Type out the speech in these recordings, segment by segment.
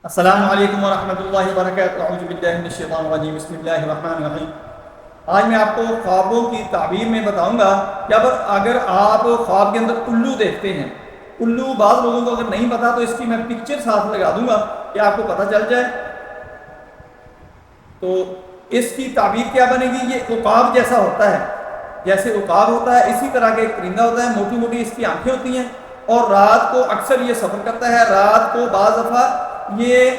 السلام علیکم ورحمۃ اللہ وبرکاتہ۔ اعوذ باللہ من الشیطان الرجیم، بسم اللہ الرحمن الرحیم۔ آج میں آپ کو خوابوں کی تعبیر میں بتاؤں گا کہ اگر آپ خواب کے اندر الو دیکھتے ہیں، الو بعض لوگوں کو اگر نہیں پتا تو اس کی میں پکچر ساتھ لگا دوں گا کہ آپ کو پتہ چل جائے۔ تو اس کی تعبیر کیا بنے گی؟ یہ عقاب جیسا ہوتا ہے، جیسے عقاب ہوتا ہے اسی طرح کا ایک پرندہ ہوتا ہے، موٹی موٹی اس کی آنکھیں ہوتی ہیں اور رات کو اکثر یہ سفر کرتا ہے۔ رات کو بعض دفعہ یہ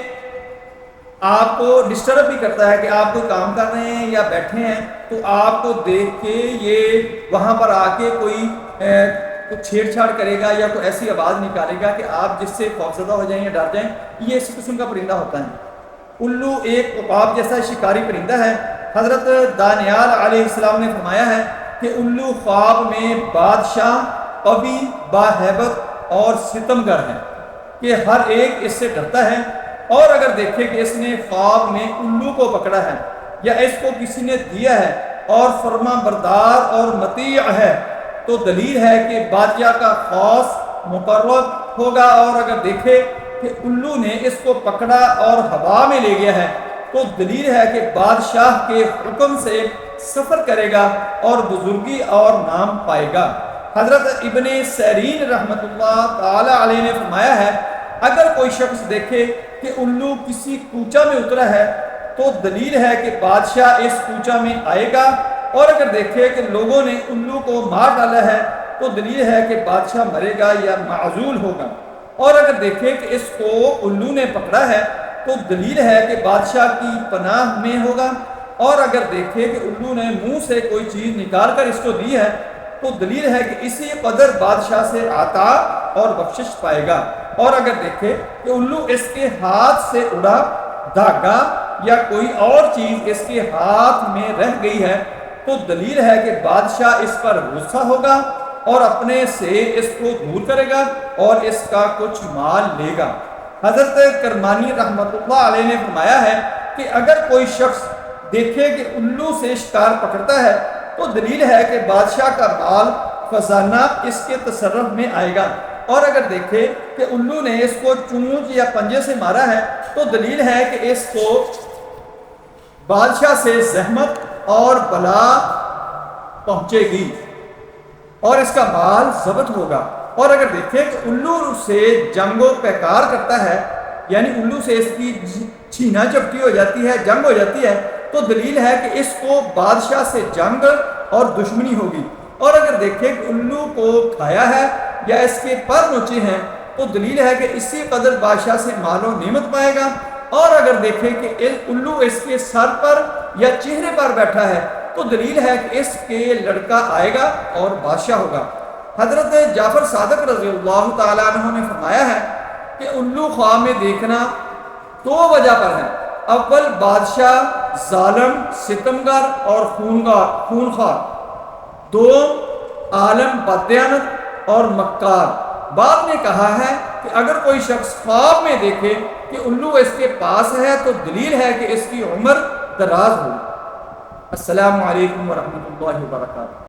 آپ کو ڈسٹرب بھی کرتا ہے کہ آپ کوئی کام کر رہے ہیں یا بیٹھے ہیں تو آپ کو دیکھ کے یہ وہاں پر آ کے کوئی چھیڑ چھاڑ کرے گا یا کوئی ایسی آواز نکالے گا کہ آپ جس سے خوفزدہ ہو جائیں یا ڈر جائیں۔ یہ اس قسم کا پرندہ ہوتا ہے۔ الو ایک عقاب جیسا شکاری پرندہ ہے۔ حضرت دانیال علیہ السلام نے فرمایا ہے کہ الو خواب میں بادشاہ، قوی، باہیبت اور ستمگر ہے کہ ہر ایک اس سے ڈرتا ہے، اور اگر دیکھے کہ اس نے خواب میں الو کو پکڑا ہے یا اس کو کسی نے دیا ہے اور فرما بردار اور مطیع ہے تو دلیل ہے کہ بادشاہ کا خوف مقرر ہوگا، اور اگر دیکھے کہ الو نے اس کو پکڑا اور ہوا میں لے گیا ہے تو دلیل ہے کہ بادشاہ کے حکم سے سفر کرے گا اور بزرگی اور نام پائے گا۔ حضرت ابن سیرین رحمۃ اللہ تعالی علیہ نے فرمایا ہے اگر کوئی شخص دیکھے کہ الو کسی کوچہ میں اترا ہے تو دلیل ہے کہ بادشاہ اس کوچہ میں آئے گا، اور اگر دیکھے کہ لوگوں نے الو کو مار ڈالا ہے تو دلیل ہے کہ بادشاہ مرے گا یا معزول ہوگا، اور اگر دیکھے کہ اس کو الو نے پکڑا ہے تو دلیل ہے کہ بادشاہ کی پناہ میں ہوگا، اور اگر دیکھے کہ الو نے منہ سے کوئی چیز نکال کر اس کو دی ہے تو دلیل ہے کہ اسی قدر بادشاہ سے عطا اور بخشش پائے گا، اور اگر دیکھے کہ الو اس کے ہاتھ سے اڑا دھاگا یا کوئی اور چیز اس کے ہاتھ میں رہ گئی ہے تو دلیل ہے کہ بادشاہ اس پر غصہ ہوگا اور اپنے سے اس کو دور کرے گا اور اس کا کچھ مال لے گا۔ حضرت کرمانی رحمۃ اللہ علیہ نے فرمایا ہے کہ اگر کوئی شخص دیکھے کہ الو سے شکار پکڑتا ہے تو دلیل ہے کہ بادشاہ کا مال خزانہ اس کے تصرف میں آئے گا، اور اگر دیکھے کہ الو نے اس کو چونچ یا پنجے سے مارا ہے تو دلیل ہے کہ اس کو بادشاہ سے زحمت اور بلا پہنچے گی اور اس کا مال ضبط ہوگا، اور اگر دیکھے کہ الو سے جنگ و پیکار کرتا ہے یعنی الو سے اس کی چھینا چپٹی ہو جاتی ہے، جنگ ہو جاتی ہے تو دلیل ہے کہ اس کو بادشاہ سے جنگ اور دشمنی ہوگی، اور اگر دیکھے کہ الو کو کھایا ہے یا اس کے پر نوچے ہیں تو دلیل ہے کہ اسی قدر بادشاہ سے مال و نعمت پائے گا، اور اگر دیکھے کہ الو اس کے سر پر یا چہرے پر بیٹھا ہے تو دلیل ہے کہ اس کے لڑکا آئے گا اور بادشاہ ہوگا۔ حضرت جعفر صادق رضی اللہ تعالیٰ عنہ نے فرمایا ہے کہ الو خواب میں دیکھنا دو وجہ پر ہے۔ اول بادشاہ ظالم، ستمگر اور خونخوار، دو عالم بددیانت اور مکار۔ بعد نے کہا ہے کہ اگر کوئی شخص خواب میں دیکھے کہ الو اس کے پاس ہے تو دلیل ہے کہ اس کی عمر دراز ہو۔ السلام علیکم ورحمۃ اللہ وبرکاتہ۔